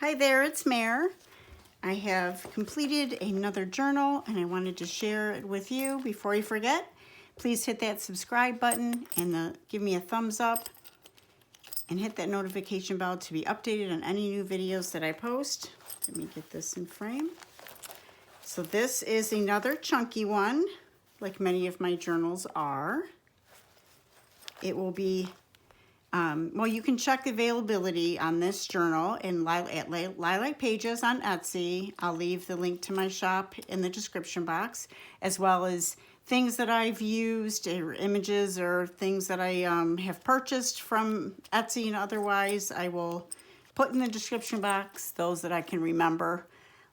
Hi there, it's Mare. I have completed another journal and I wanted to share it with you. Before you forget, please hit that subscribe button and give me a thumbs up and hit that notification bell to be updated on any new videos that I post. Let me get this in frame. So this is another chunky one, like many of my journals are. It will be well, you can check the availability on this journal at Lilac Pages on Etsy. I'll leave the link to my shop in the description box, as well as things that I've used, or images, or things that I have purchased from Etsy and otherwise. I will put in the description box those that I can remember.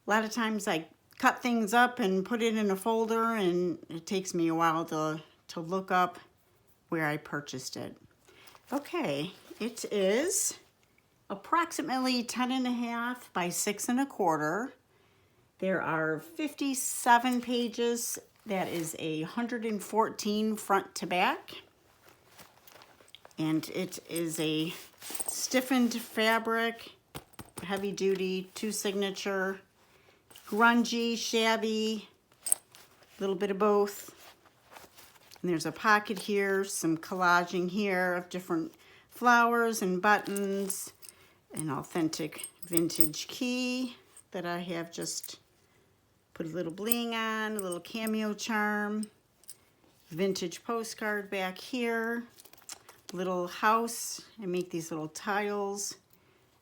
A lot of times I cut things up and put it in a folder, and it takes me a while to look up where I purchased it. Okay, it is approximately 10.5 by 6.25. There are 57 pages. That is 114 front to back. And it is a stiffened fabric, heavy duty, 2 signature, grungy, shabby, a little bit of both. And there's a pocket here, some collaging here of different flowers and buttons, an authentic vintage key that I have just put a little bling on, a little cameo charm, vintage postcard back here, little house. I make these little tiles,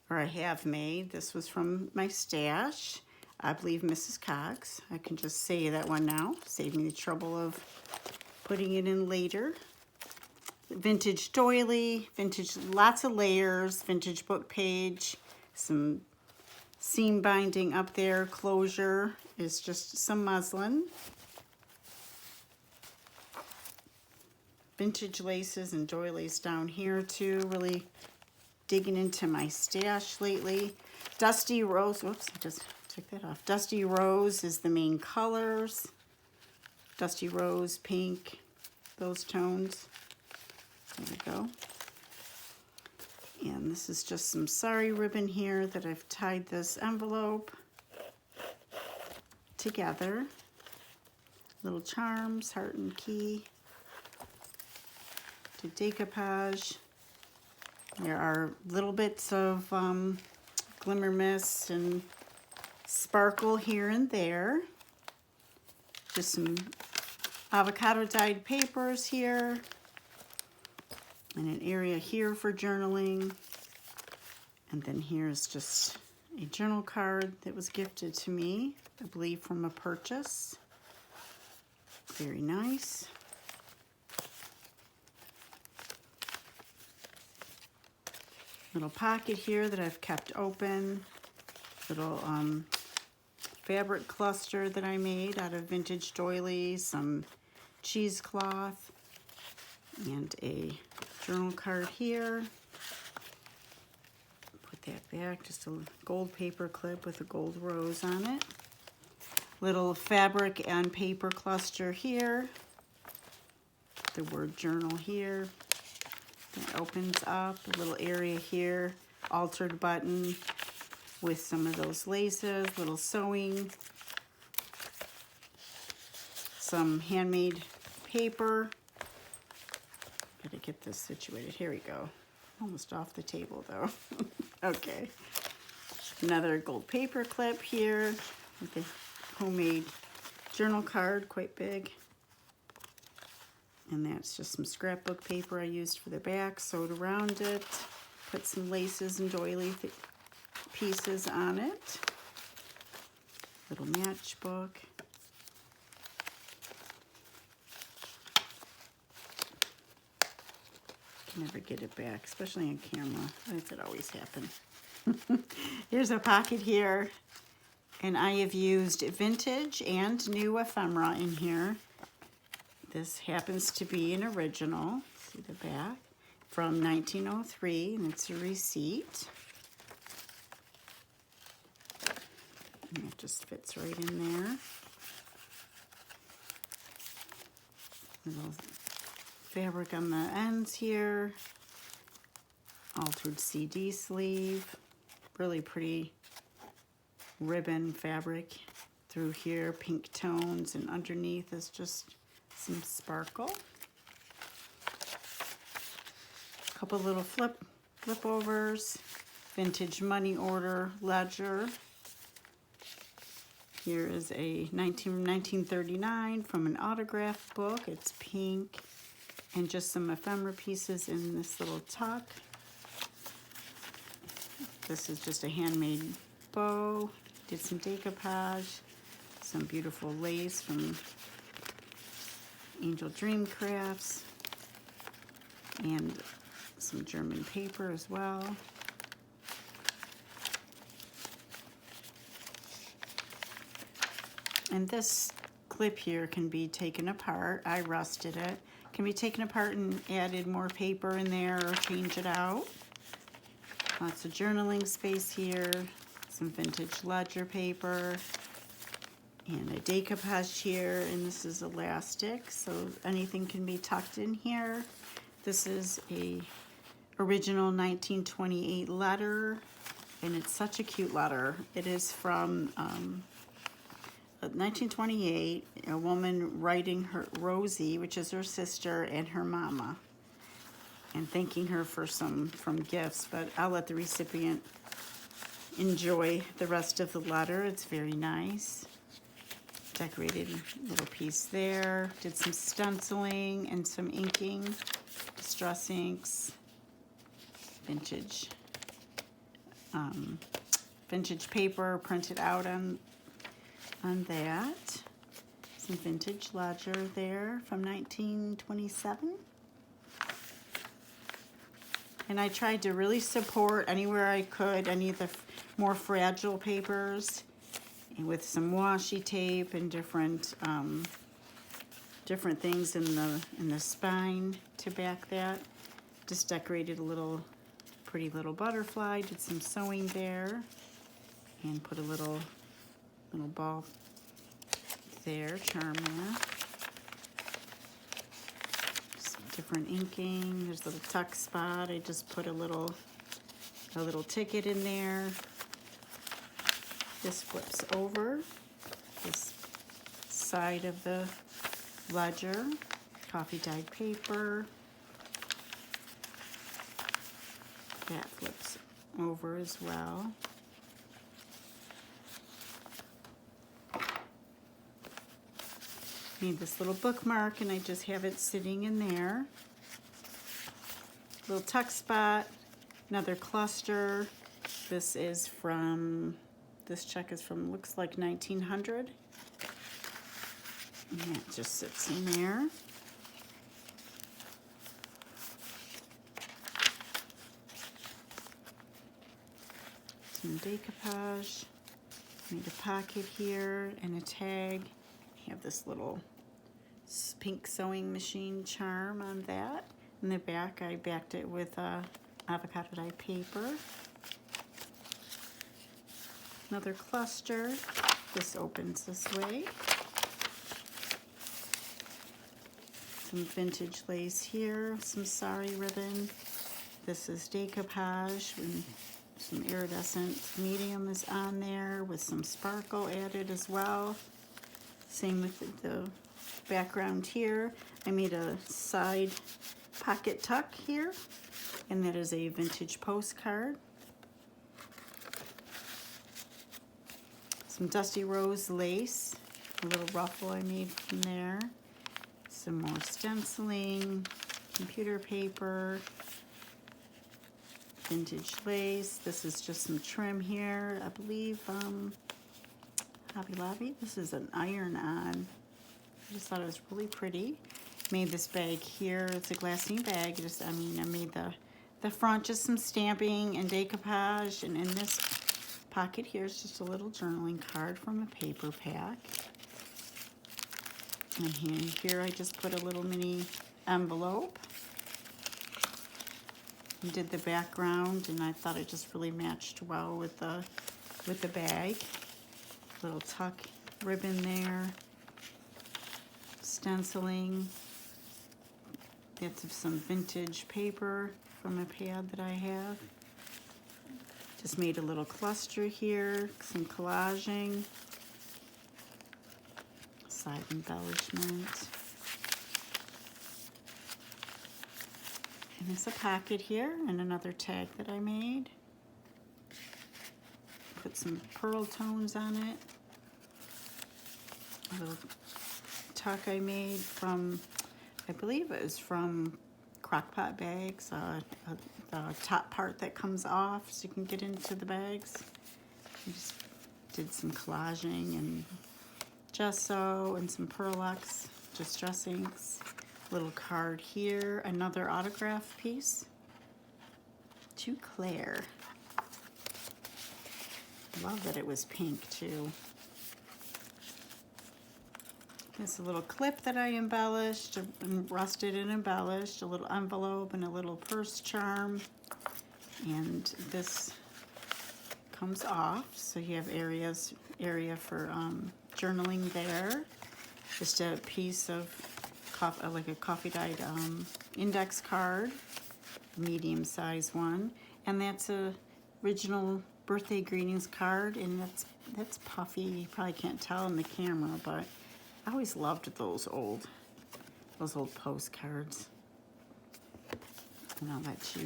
or I have made. This was from my stash. I believe Mrs. Cogs. I can just say that one now, save me the trouble of putting it in later. Vintage doily, vintage, lots of layers, vintage book page, some seam binding up there, closure is just some muslin. Vintage laces and doilies down here too, really digging into my stash lately. Dusty rose, whoops, I just took that off. Dusty rose is the main colors. Dusty rose, pink, those tones. There we go. And this is just some sari ribbon here that I've tied this envelope together. Little charms, heart and key, to decoupage. There are little bits of glimmer mist and sparkle here and there. Just some avocado dyed papers here, and an area here for journaling. And then here's just a journal card that was gifted to me, I believe from a purchase. Very nice. Little pocket here that I've kept open. Little fabric cluster that I made out of vintage doilies, some cheesecloth, and a journal card here. Put that back, just a gold paper clip with a gold rose on it. Little fabric and paper cluster here. The word journal here. That opens up, a little area here, altered button with some of those laces, little sewing, some handmade paper. Gotta get this situated. Here we go. Almost off the table though. Okay. Another gold paper clip here with a homemade journal card, quite big. And that's just some scrapbook paper I used for the back, sewed around it. Put some laces and doily pieces on it. Little matchbook. Can never get it back, especially on camera. Why does it always happen? Here's a pocket here, and I have used vintage and new ephemera in here. This happens to be an original. See the back? From 1903, and it's a receipt. And it just fits right in there. Little fabric on the ends here. Altered CD sleeve. Really pretty ribbon fabric through here, pink tones, and underneath is just some sparkle. A couple little flip overs, vintage money order ledger. Here is a 1939 from an autograph book. It's pink, and just some ephemera pieces in this little tuck. This is just a handmade bow. Did some decoupage, some beautiful lace from Angel Dream Crafts, and some German paper as well. And this clip here can be taken apart. I rusted it. Can be taken apart and added more paper in there or change it out. Lots of journaling space here. Some vintage ledger paper. And a decoupage here. And this is elastic, so anything can be tucked in here. This is a original 1928 letter. And it's such a cute letter. It is from 1928, a woman writing her Rosie, which is her sister, and her mama, and thanking her for some gifts, but I'll let the recipient enjoy the rest of the letter. It's very nice. Decorated little piece there. Did some stenciling and some inking, distress inks, vintage paper printed out on that. Some vintage ledger there from 1927. And I tried to really support anywhere I could any of the more fragile papers, and with some washi tape and different things in the spine to back that. Just decorated a little pretty little butterfly. Did some sewing there and put a little ball there, charm there. Some different inking. There's a little tuck spot. I just put a little ticket in there. This flips over. This side of the ledger. Coffee dyed paper. That flips over as well. Made this little bookmark, and I just have it sitting in there. Little tuck spot, another cluster. This check is from, looks like 1900. And that just sits in there. Some decoupage. Made a pocket here and a tag. Have this little pink sewing machine charm on that. In the back, I backed it with avocado dye paper. Another cluster. This opens this way. Some vintage lace here, some sari ribbon. This is decoupage, and some iridescent medium is on there with some sparkle added as well. Same with the background here. I made a side pocket tuck here, and that is a vintage postcard. Some Dusty Rose lace, a little ruffle I made from there. Some more stenciling, computer paper, vintage lace. This is just some trim here. I believe Hobby Lobby. This is an iron-on. I just thought it was really pretty. Made this bag here. It's a glassine bag. I made the front, just some stamping and decoupage. And in this pocket here is just a little journaling card from a paper pack. And here I just put a little mini envelope. And did the background, and I thought it just really matched well with the bag. Little tuck ribbon there. Stenciling. That's some vintage paper from a pad that I have. Just made a little cluster here, some collaging, side embellishment. And there's a pocket here and another tag that I made. Put some pearl tones on it. A little tuck I made from, I believe it was from crockpot bags, the top part that comes off so you can get into the bags. I just did some collaging and gesso and some Pearlux distress inks. Little card here, another autograph piece to Claire. Love that it was pink too. This little clip that I embellished, rusted and embellished, a little envelope and a little purse charm. And this comes off, so you have area for journaling there. Just a piece of like a coffee dyed index card, medium size one, and that's a original birthday greetings card, and that's puffy. You probably can't tell in the camera, but I always loved those old postcards. And I'll let you,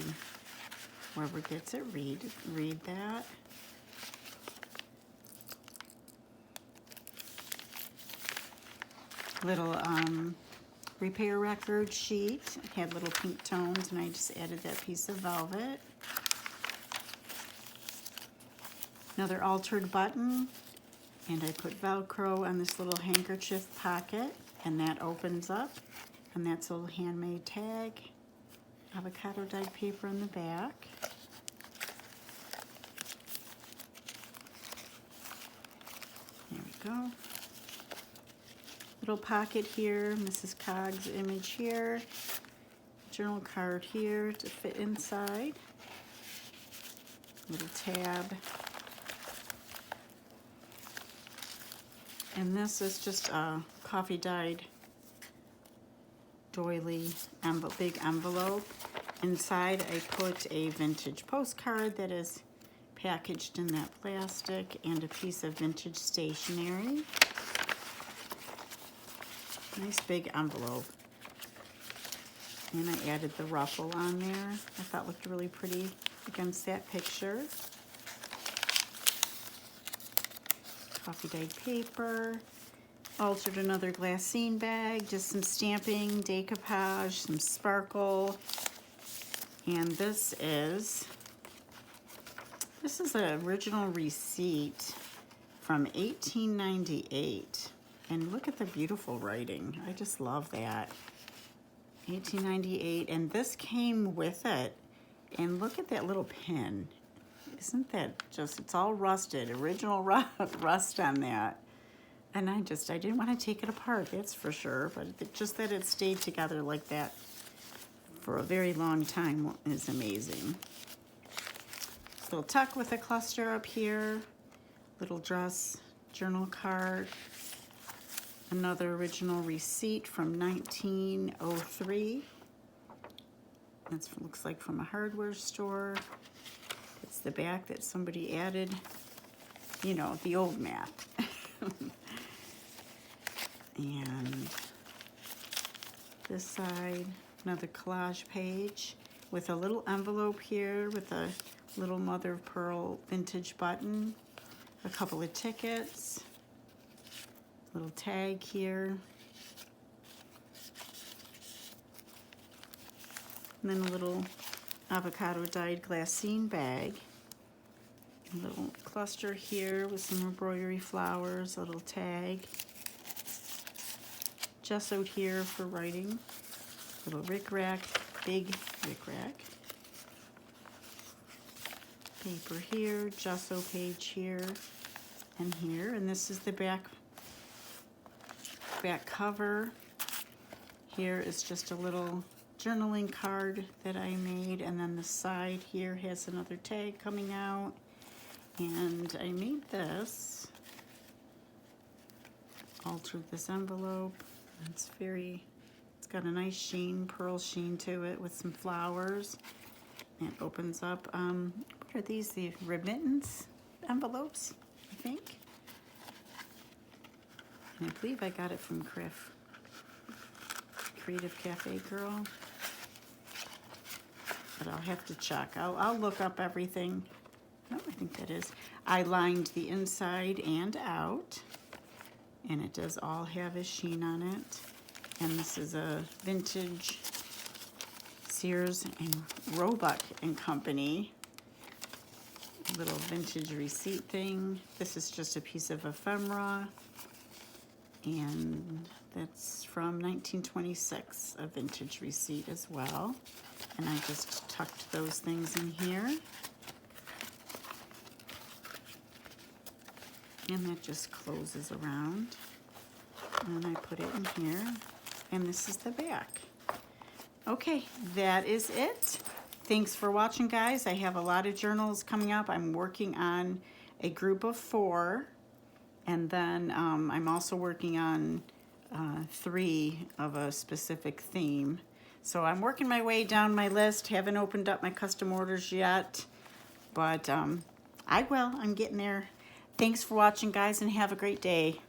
whoever gets it, read that. Little repair record sheet. It had little pink tones, and I just added that piece of velvet. Another altered button, and I put Velcro on this little handkerchief pocket, and that opens up, and that's a little handmade tag. Avocado dyed paper in the back. There we go. Little pocket here, Mrs. Cogs image here, journal card here to fit inside, little tab, and this is just a coffee dyed doily big envelope. Inside I put a vintage postcard that is packaged in that plastic and a piece of vintage stationery. Nice big envelope. And I added the ruffle on there. I thought looked really pretty against that picture. Coffee dyed paper. Altered another glassine bag, just some stamping, decoupage, some sparkle. And this is an original receipt from 1898. And look at the beautiful writing. I just love that. 1898, and this came with it. And look at that little pin. Isn't that just, it's all rusted, original rust on that. And I didn't want to take it apart, that's for sure. But just that it stayed together like that for a very long time is amazing. Little tuck with a cluster up here. Little dress journal card. Another original receipt from 1903. That looks like from a hardware store. It's the back that somebody added, you know, the old math. And this side, another collage page with a little envelope here with a little mother of pearl vintage button, a couple of tickets, little tag here, and then a little avocado dyed glassine bag, a little cluster here with some embroidery flowers, a little tag, gessoed here for writing, little rickrack, big rickrack, paper here, gesso page here and here, and this is the back cover. Here is just a little journaling card that I made, and then the side here has another tag coming out, and I made this, altered this envelope. It's got a nice sheen, pearl sheen to it with some flowers. It opens up What are these? The remittance envelopes, I think. And I believe I got it from Creative Cafe Girl. But I'll have to check. I'll look up everything. Oh, I think that is. I lined the inside and out. And it does all have a sheen on it. And this is a vintage Sears and Roebuck and Company little vintage receipt thing. This is just a piece of ephemera. And that's from 1926, a vintage receipt as well. And I just tucked those things in here. And that just closes around. And I put it in here. And this is the back. Okay, that is it. Thanks for watching, guys. I have a lot of journals coming up. I'm working on a group of 4. And then I'm also working on 3 of a specific theme. So I'm working my way down my list. Haven't opened up my custom orders yet. But I will. I'm getting there. Thanks for watching, guys, and have a great day.